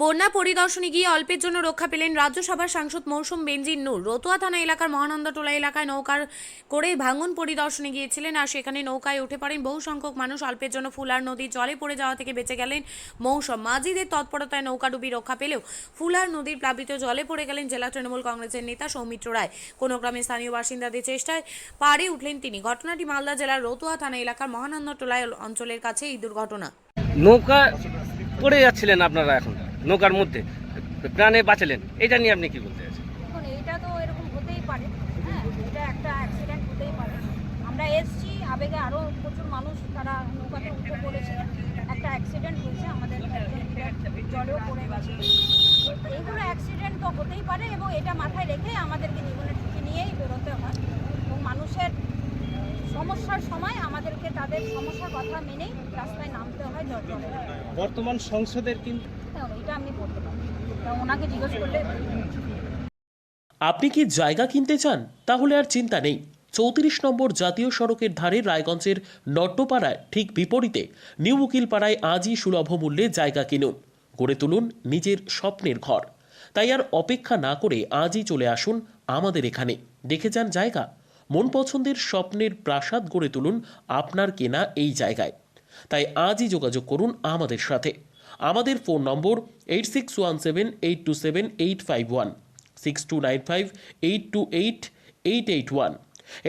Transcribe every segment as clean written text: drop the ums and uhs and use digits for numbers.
বন্যা পরিদর্শনে গিয়ে অল্পের জন্য রক্ষা পেলেন রাজ্যসভার সাংসদ মৌসুম বেনজির নূর। রতুয়া থানা এলাকার মহানন্দাটোলা এলাকায় নৌকার করে ভাঙন পরিদর্শনে গিয়েছিলেন, আর সেখানে নৌকায় উঠে পড়েন বহু সংখ্যক মানুষ। অল্পের জন্য ফুলার নদীর জলে পড়ে যাওয়া থেকে বেঁচে গেলেন মৌসুম। মাঝিদের তৎপরতায় নৌকাডুবি রক্ষা পেলেও ফুলার নদীর প্লাবিত জলে পড়ে গেলেন জেলা তৃণমূল কংগ্রেসের নেতা সৌমিত্র রায়। কোনো গ্রামে স্থানীয় বাসিন্দাদের চেষ্টায় পাড়ে উঠলেন তিনি। ঘটনাটি মালদা জেলার রতুয়া থানা এলাকার মহানন্দাটোলা অঞ্চলের কাছে এই দুর্ঘটনা। নৌকা করে যাচ্ছিলেন আপনারা, এখন নৌকার মধ্যে প্রাণে বাঁচালেন, এটা নিয়ে আপনি কি বলতে চাইছেন? এখন এইটা তো এরকম হতেই পারে, হ্যাঁ, এটা একটা অ্যাক্সিডেন্ট হতেই পারে। আমরা এসছি, আবেগে আরও প্রচুর মানুষ তারা নৌকাতে উঠে পড়েছিলেন, একটা অ্যাক্সিডেন্ট হয়েছে, আমাদের জলেও পড়ে গেছে। এইগুলো অ্যাক্সিডেন্ট তো হতেই পারে এবং এটা মাথায় রেখে আমাদেরকে জীবনের ঝুঁকি নিয়েই বেরোতে হয় এবং মানুষের সমস্যার সময় আমাদেরকে তাদের সমস্যার কথা মেনেই রাস্তায় নামতে হয় জলে। বর্তমান সংসদের কিন্তু এটা আমি বলতে পারি, ওনাকে জিজ্ঞেস করলে। আপনি কি জায়গা কিনতে চান? তাহলে আর চিন্তা নেই। 34 নম্বর জাতীয় সড়কের ধারে রায়গঞ্জের নট্টপাড়ায় ঠিক বিপরীতে নিউ উকিলপাড়ায় আজই সুলভ মূল্যে জায়গা কিনুন, গড়ে তুলুন নিজের স্বপ্নের ঘর। তাই আর অপেক্ষা না করে আজই চলে আসুন আমাদের এখানে, দেখে যান জায়গা। মন পছন্দের স্বপ্নের প্রাসাদ গড়ে তুলুন আপনার কেনা এই জায়গায়। তাই আজই যোগাযোগ করুন আমাদের সাথে। আমাদের ফোন নম্বর 8617827851, 6295828881,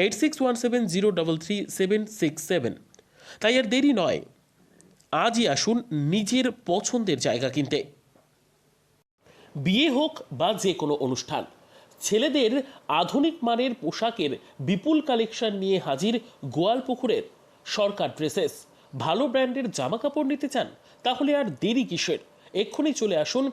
8617033767। তাই আর দেরি নয়, আজই আসুন নিজের পছন্দের জায়গা কিনতে। বিয়ে হোক বা যে কোনো অনুষ্ঠান, ছেলেদের আধুনিক মানের পোশাকের বিপুল কালেকশন নিয়ে হাজির গোয়ালপুকুরের সরকার ড্রেসেস। ভালো ব্র্যান্ডের জামা কাপড় নিতে চান? তাহলে আর দেরি কিসের? এক্ষুনি চলে আসুন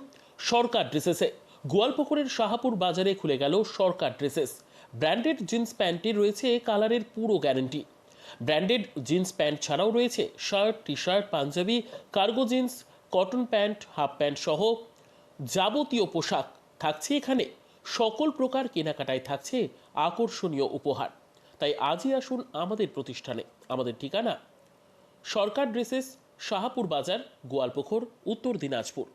সরকার ড্রেসেসে। গোয়ালপুকুরের শাহাপুর বাজারে খুলে গেল সরকার ড্রেসেস। ব্র্যান্ডেড জিন্স প্যান্টে রয়েছে কালারের পুরো গ্যারেন্টি। ব্র্যান্ডেড জিন্স প্যান্ট ছাড়াও রয়েছে shirt, T shirt, punjabi, cargo jeans, cotton pant, half pant সহ যাবতীয় পোশাক থাকছে এখানে। সকল প্রকার কেনাকাটায় থাকছে আকর্ষণীয় উপহার। তাই আজই আসুন আমাদের প্রতিষ্ঠানে। আমাদের ঠিকানা সরকার ড্রেসেস, শাহাপুর বাজার, গোয়ালপুকুর, উত্তর দিনাজপুর।